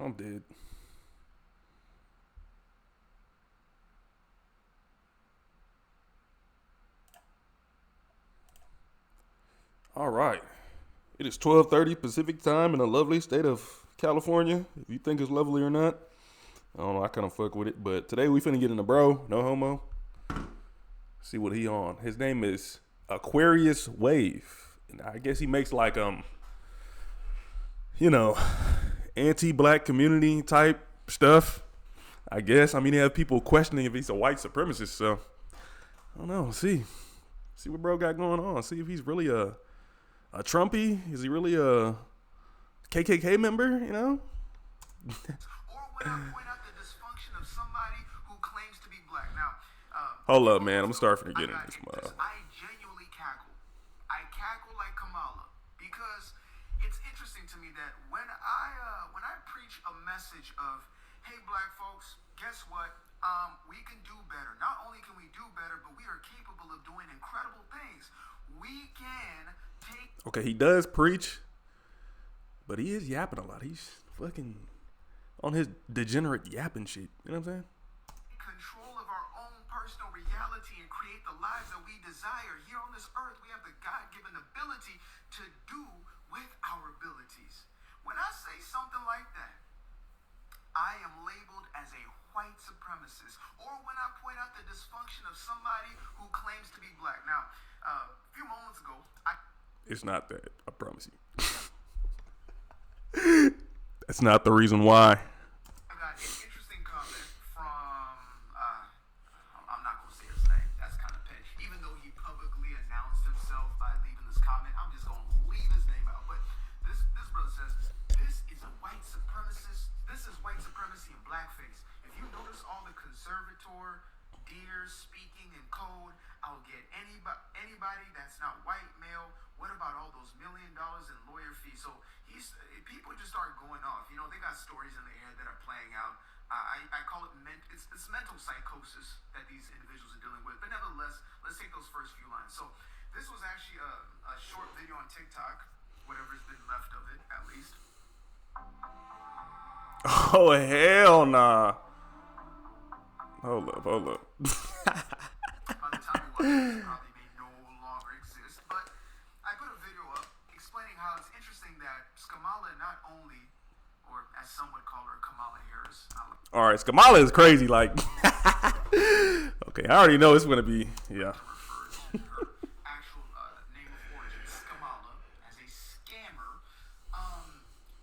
I'm dead. All right. It is 12:30 Pacific time in the lovely state of California. If you think it's lovely or not, I don't know. I kind of fuck with it. But today we finna get into bro. No homo. See what he on. His name is Aquarius Wave. And I guess he makes like you know, anti-black community type stuff. I guess. I mean, they have people questioning if he's a white supremacist. So I don't know. See what bro got going on. See if he's really a Trumpy. Is he really a KKK member? You know. Or when I point out the dysfunction of somebody who claims to be black. Now, Hold up, man. I'm starting to get into this. I genuinely cackle. I cackle like Kamala because it's interesting to me that when I preach a message of, hey, black folks, guess what? We can do better. Not only can we do better, but we are capable of doing incredible things. We can take. Okay, he does preach, but he is yapping a lot. He's fucking on his degenerate yapping shit. You know what I'm saying? Control of our own personal reality and create the lives that we desire. Here on this earth, we have the God-given ability to do with our abilities. When I say something like that, I am labeled as a white supremacist. Or when I point out the dysfunction of somebody who claims to be black. Now, a few moments ago, It's not that. I promise you. That's not the reason why. I got an interesting comment from, I'm not going to say his name. That's kind of petty. Even though he publicly announced himself by leaving this comment, I'm just going to leave his name out. But this brother says, this is a white supremacist. This is white supremacy in blackface. If you notice all the conservator deers speaking in code, I'll get anybody that's not white male. What about all those $1 million in lawyer fees? So people just start going off. You know, they got stories in the air that are playing out. I call it it's mental psychosis that these individuals are dealing with. But nevertheless, let's take those first few lines. So this was actually a short video on TikTok, whatever's been left of it, at least. Oh hell nah. Hold up. By the time you watch this, probably may no longer exist. But I put a video up explaining how it's interesting that Kamala not only, or as some would call her, Kamala Harris. All right, Kamala is crazy. Like, okay, I already know it's gonna be yeah. Refers to her actual name of origin, Kamala, as a scammer.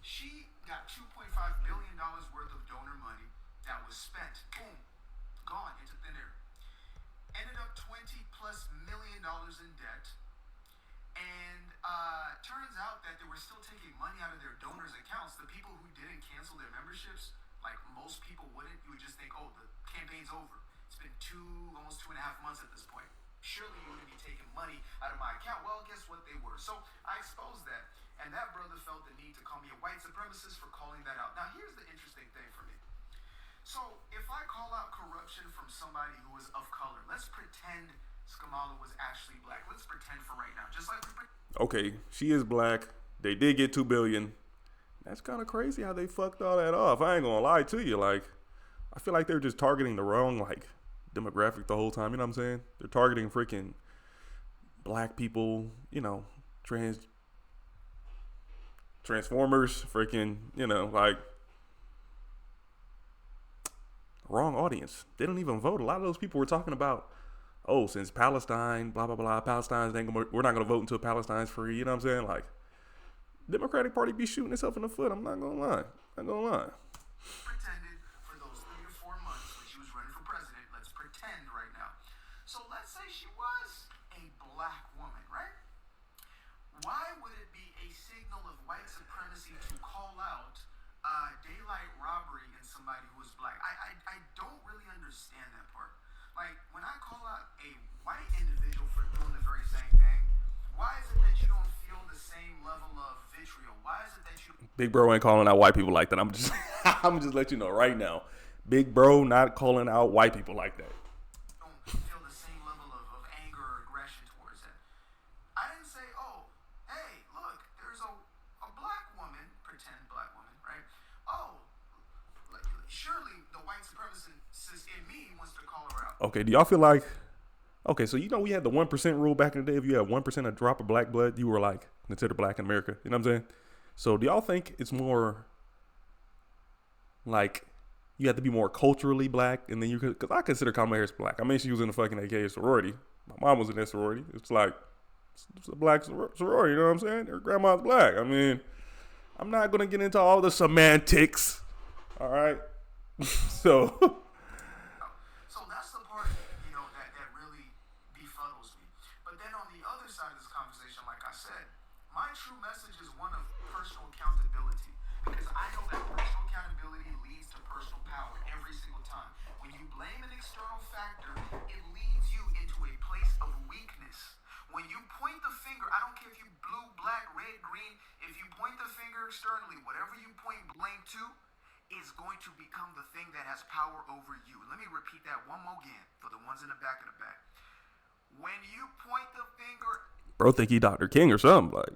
She got $2.5 billion worth of donor money that was spent. Boom. Gone into thin air. Ended up $20+ million in debt. And turns out that they were still taking money out of their donors' accounts. The people who didn't cancel their memberships, like most people wouldn't, you would just think, oh, the campaign's over. It's been almost 2.5 months at this point. Surely you wouldn't be taking money out of my account. Well, guess what they were. So I exposed that. And that brother felt the need to call me a white supremacist for calling that out. Now, here's the interesting thing for me. So, if I call out corruption from somebody who is of color, let's pretend Kamala was actually black. Let's pretend for right now. Just like Okay, she is black. They did get $2 billion. That's kind of crazy how they fucked all that off. I ain't gonna lie to you. Like, I feel like they're just targeting the wrong like demographic the whole time. You know what I'm saying? They're targeting freaking black people. You know, transformers. Freaking. You know, like. Wrong audience. They don't even vote. A lot of those people were talking about, oh, since Palestine, blah, blah, blah, we're not going to vote until Palestine's free. You know what I'm saying? Like, Democratic Party be shooting itself in the foot. I'm not going to lie. Pretended for those 3 to 4 months when she was running for president. Let's pretend right now. So let's say she was a black woman, right? Why would it be a signal of white supremacy to call out daylight robbery in somebody who is black? I don't really understand that part. Like, when I call out a white individual for doing the very same thing, why is it that you don't feel the same level of vitriol? Why is it that you... Big bro ain't calling out white people like that. I'm just let you know right now. Big bro not calling out white people like that. don't feel the same level of anger or aggression towards it. I didn't say, oh, hey, look, there's a black woman, pretend black woman, right? Oh, white supremacist in me wants to call her out. Okay, do y'all feel like, okay, so we had the 1% rule back in the day. If you had 1% a drop of black blood, you were like considered black in America. You know what I'm saying? So do y'all think it's more like you have to be more culturally black, and then you could, because I consider Kamala Harris black. I mean, she was in the fucking AKA sorority. My mom was in that sorority. It's like, it's a black sorority, you know what I'm saying? Her grandma's black. I mean, I'm not going to get into all the semantics. All right? So that's the part, that really befuddles me. But then on the other side of this conversation, like I said, my true message is one of personal accountability. Because I know that personal accountability leads to personal power every single time. When you blame an external factor, it leads you into a place of weakness. When you point the finger, I don't care if you blue, black, red, green, if you point the finger externally, whatever you point blame to is going to become the thing that has power over you. Let me repeat that one more again for the ones in the back of the back. When you point the finger, bro, think he Dr. King or something like.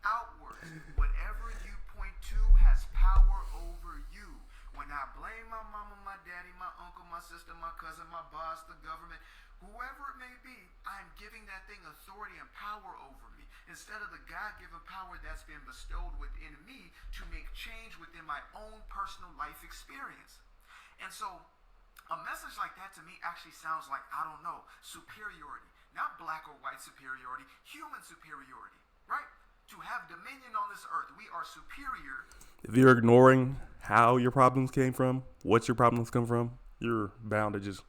outwards, whatever you point to has power over you. When I blame my mama, my daddy, my uncle, my sister, my cousin, my boss, the government, whoever it may be, I'm giving that thing authority and power over me instead of the God-given power that's been bestowed within me to make change within my own personal life experience. And so a message like that to me actually sounds like, I don't know, superiority. Not black or white superiority, human superiority, right? To have dominion on this earth, we are superior. If you're ignoring how your problems came from, what your problems come from, you're bound to just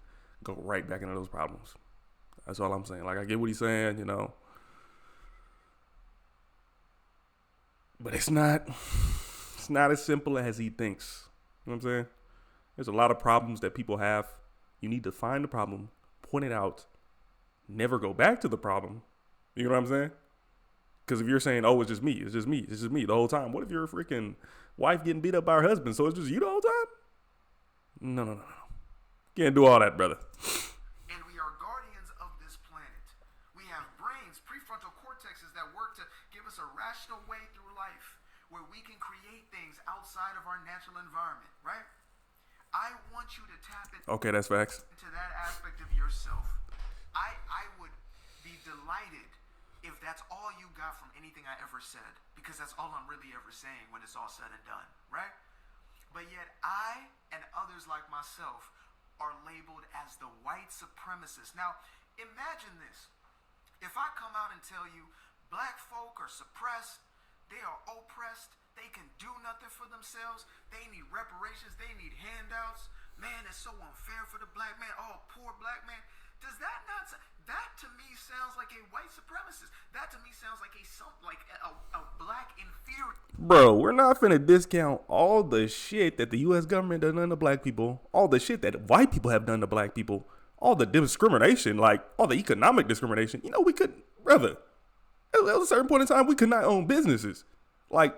go right back into those problems. That's all I'm saying. Like, I get what he's saying, but it's not as simple as he thinks. You know what I'm saying? There's a lot of problems that people have. You need to find the problem, point it out, never go back to the problem. You know what I'm saying? Because if you're saying, oh, it's just me the whole time, what if your freaking wife getting beat up by her husband, so it's just you the whole time? No. Can't do all that, brother. And we are guardians of this planet. We have brains, prefrontal cortexes that work to give us a rational way through life where we can create things outside of our natural environment, right? I want you to tap into Okay, that's facts. that aspect of yourself. I would be delighted if that's all you got from anything I ever said, because that's all I'm really ever saying when it's all said and done, right? But yet I and others like myself are labeled as the white supremacists. Now, imagine this. If I come out and tell you black folk are suppressed, they are oppressed, they can do nothing for themselves, they need reparations, they need handouts, man, it's so unfair for the black man, oh, poor black man. Does that not, that to me sounds like a white supremacist. That to me sounds like a black inferior. Bro, we're not finna discount all the shit that the U.S. government done to black people, all the shit that white people have done to black people, all the discrimination, like all the economic discrimination. We couldn't, brother, at a certain point in time, we could not own businesses. Like,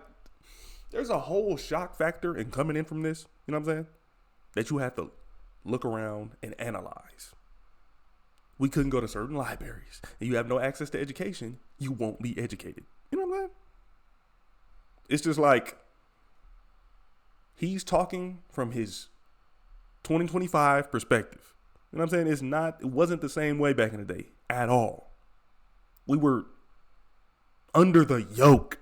there's a whole shock factor in coming in from this, you know what I'm saying? That you have to look around and analyze. We couldn't go to certain libraries, and you have no access to education, you won't be educated. You know what I'm saying? It's just like he's talking from his 2025 perspective. You know what I'm saying? It wasn't the same way back in the day at all. We were under the yoke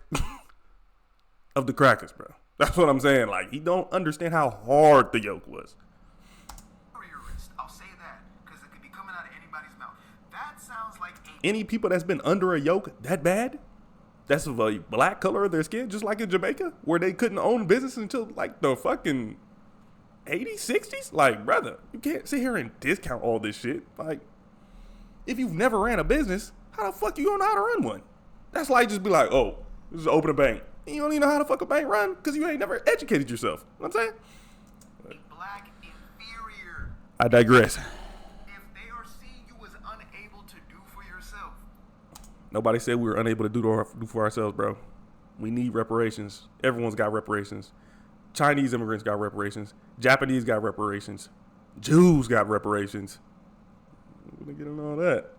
of the crackers, bro. That's what I'm saying. Like, he don't understand how hard the yoke was. I'll say that because it could be coming out of anybody's mouth. That sounds like any people that's been under a yoke that bad, that's of a black color of their skin, just like in Jamaica, where they couldn't own business until like the fucking 80s, 60s. Like, brother, you can't sit here and discount all this shit. Like, if you've never ran a business, how the fuck you gonna know how to run one? That's like just be like, oh, this is open a bank. And you don't even know how to fuck a bank run because you ain't never educated yourself. You know what I'm saying? black inferior. I digress. If they are seeing you as unable to do for yourself. Nobody said we were unable to do for ourselves, bro. We need reparations. Everyone's got reparations. Chinese immigrants got reparations. Japanese got reparations. Jews got reparations. We're gonna get on all that.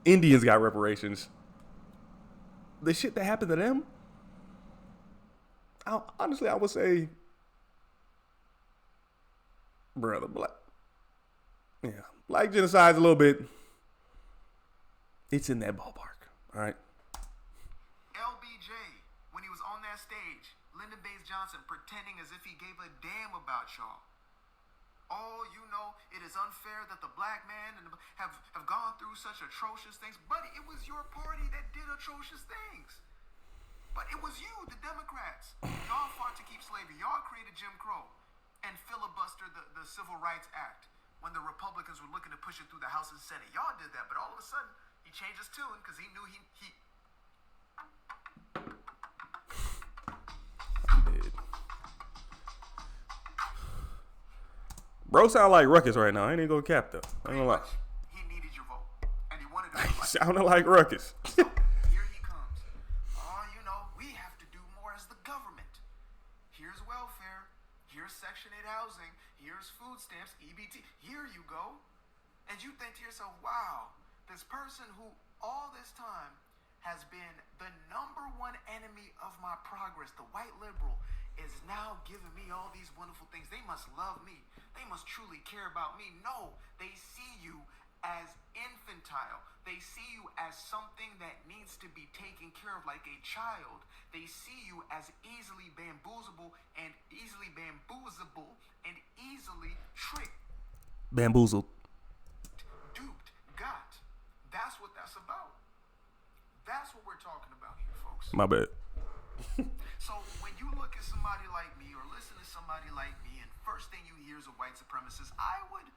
Indians got reparations. The shit that happened to them, honestly, I would say brother, black genocide's a little bit. It's in that ballpark, all right. LBJ, when he was on that stage, Lyndon Baines Johnson pretending as if he gave a damn about y'all. Oh, you know, it is unfair that the black man have gone through such atrocious things. But it was your party that did atrocious things. But it was you, the Democrats. Y'all fought to keep slavery. Y'all created Jim Crow and filibustered the Civil Rights Act when the Republicans were looking to push it through the House and Senate. Y'all did that, but all of a sudden, he changed his tune because he knew he did. Bro sound like Ruckus right now. I ain't even gonna cap though. I ain't gonna lie. He needed your vote. And he wanted to like Sounding like Ruckus. So here he comes. Oh, you know, we have to do more as the government. Here's welfare. Here's Section 8 housing. Here's food stamps, EBT. Here you go. And you think to yourself, wow, this person who all this time has been the number one enemy of my progress, the white liberal, is now giving me all these wonderful things. They must love me. They must truly care about me. No, they see you as infantile. They see you as something that needs to be taken care of like a child. They see you as easily bamboozlable and easily tricked. Bamboozled. Duped. Got. That's what that's about. That's what we're talking about here, folks. My bad. So when you look at somebody like me or listen to somebody like me and first thing you hear is a white supremacist, I would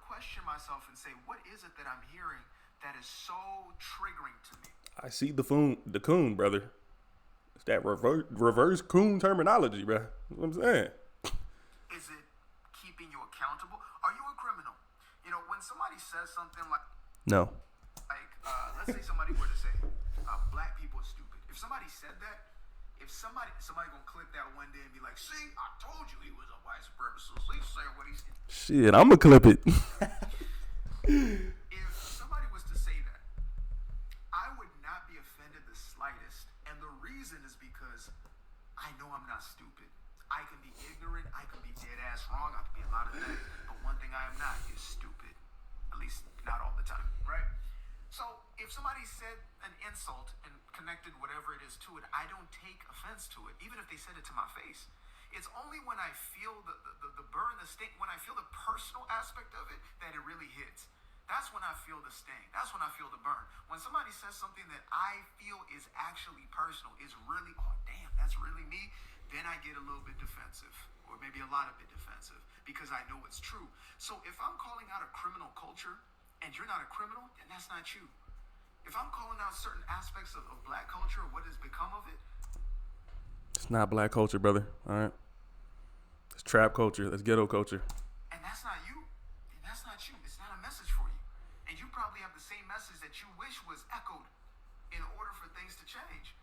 question myself and say, what is it that I'm hearing that is so triggering to me? I see the coon, brother. It's that reverse coon terminology, bro. That's what I'm saying. Is it keeping you accountable? Are you a criminal? You know, when somebody says something like, No. let's say somebody were to say, black people are stupid. If somebody said that, if somebody gonna click that one day and be like, see, I told you he was a white supremacist. He said what he said. Shit, I'm gonna clip it. If somebody was to say that, I would not be offended the slightest. And the reason is because I know I'm not stupid. I can be ignorant. I can be dead ass wrong. I can be a lot of things. But one thing I am not is stupid. At least not all the time, right? So if somebody said an insult and connected whatever it is to it, I don't take offense to it, even if they said it to my face. It's only when I feel the burn, the sting, when I feel the personal aspect of it, that it really hits. That's when I feel the sting. That's when I feel the burn. When somebody says something that I feel is actually personal, is really, oh damn, that's really me, then I get a little bit defensive, or maybe a lot of bit defensive, because I know it's true. So if I'm calling out a criminal culture, and you're not a criminal, then that's not you. If I'm calling out certain aspects of black culture, or what has become of it, It's not black culture, brother. All right. It's trap culture. That's ghetto culture. and that's not you, then that's not you. It's not a message for you. And you probably have the same message that you wish was echoed in order for things to change.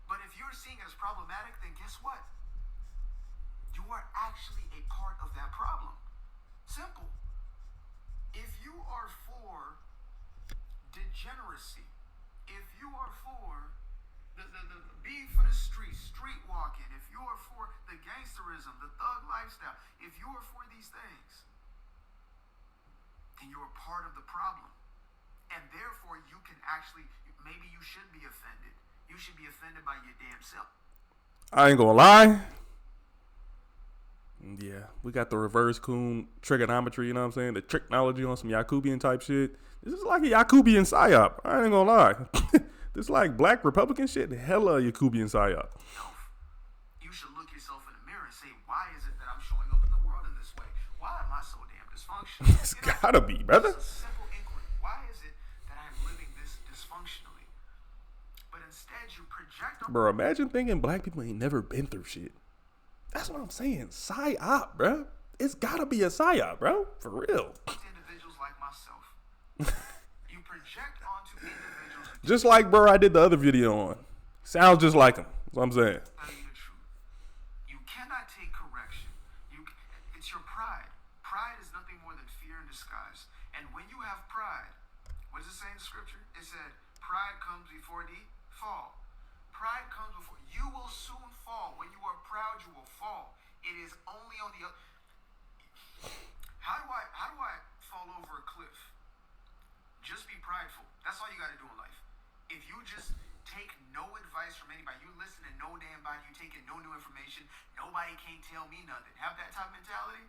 But if you're seeing it as problematic, then guess what? You are actually a part of that problem. Simple. If you are for degeneracy, if you are for the being for the street walking, if you are for the gangsterism, the thug lifestyle, if you are for these things, then you're part of the problem. And therefore you can actually, maybe you should be offended. You should be offended by your damn self. I ain't gonna lie. Yeah, we got the reverse coon trigonometry, you know what I'm saying? The technology on some Yakubian type shit. This is like a Yakubian psyop. I ain't gonna lie. This like black Republican shit, hella Yakubian psyop. You should look yourself in the mirror and say, why is it that I'm showing up in the world in this way? Why am I so damn dysfunctional? It's gotta be, brother. It's a simple inquiry. Why is it that I'm living this dysfunctionally? But instead you project on Bro, imagine thinking black people ain't never been through shit. That's what I'm saying. Psyop, bro. It's gotta be a psyop, bro. For real. individuals like myself. You project onto individuals who Just like, bro, I did the other video on. Sounds just like him. That's what I'm saying. tell you the truth. You cannot take correction. It's your pride. Pride is nothing more than fear in disguise. And when you have pride, what does it say in the scripture? It said, pride comes before the fall. Pride comes before. You will soon fall. When you are proud, you will fall. It is only on the other. anybody. You listen to no damn body. You taking no new information. Nobody can't tell me nothing. Have that type of mentality.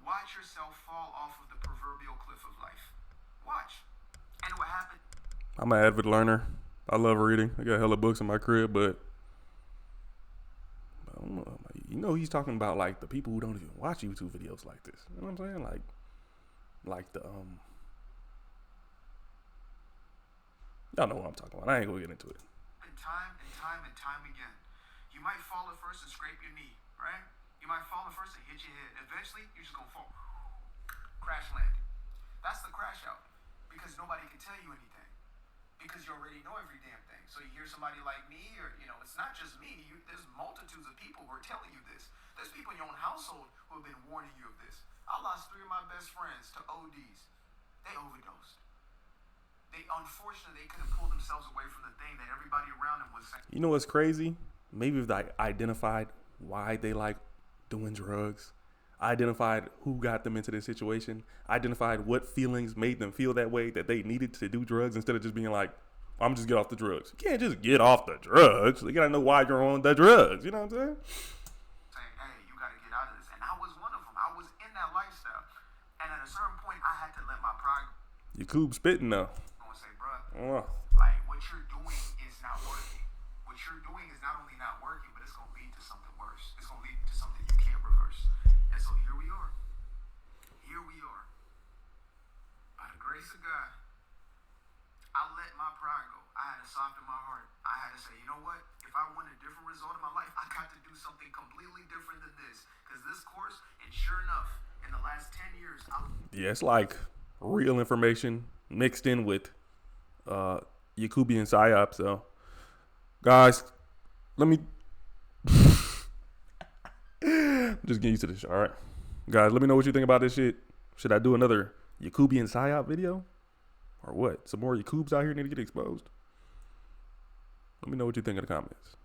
Watch yourself fall off of the proverbial cliff of life. Watch. And what happened? I'm an avid learner. I love reading. I got hella books in my crib, but I don't know. You know, he's talking about like the people who don't even watch YouTube videos like this. You know what I'm saying? Like the y'all know what I'm talking about. I ain't gonna get into it. Time and time and time again. You might fall at first and scrape your knee, right? You might fall at first and hit your head. Eventually, you're just gonna fall. Crash landing. That's the crash out. Because nobody can tell you anything. Because you already know every damn thing. So you hear somebody like me, or, you know, it's not just me. There's multitudes of people who are telling you this. There's people in your own household who have been warning you of this. I lost 3 of my best friends to ODs. They overdosed. Unfortunately, they couldn't pull themselves away from the thing that everybody around them was saying. You know what's crazy? Maybe if they identified why they like doing drugs, identified who got them into this situation, identified what feelings made them feel that way, that they needed to do drugs instead of just being like, I'm just get off the drugs. You can't just get off the drugs. You gotta know why you're on the drugs. You know what I'm saying? Saying, hey, you gotta get out of this. And I was one of them. I was in that lifestyle. And at a certain point, I had to let my pride. Yakub spitting now. I'm gonna say, bruh, Oh. like what you're doing is not working. What you're doing is not only not working, but it's gonna lead to something worse. It's gonna lead to something you can't reverse. And so here we are. Here we are. By the grace of God, I let my pride go. I had to soften my heart. I had to say, you know what? If I want a different result in my life, I got to do something completely different than this. Because this course, and sure enough, in the last 10 years, Yeah, it's like real information mixed in with Yakubian psyop. So, guys, let me just get used to this shit. All right, guys, let me know what you think about this shit. Should I do another Yakubian psyop video, or what? Some more Yakubs out here need to get exposed. Let me know what you think in the comments.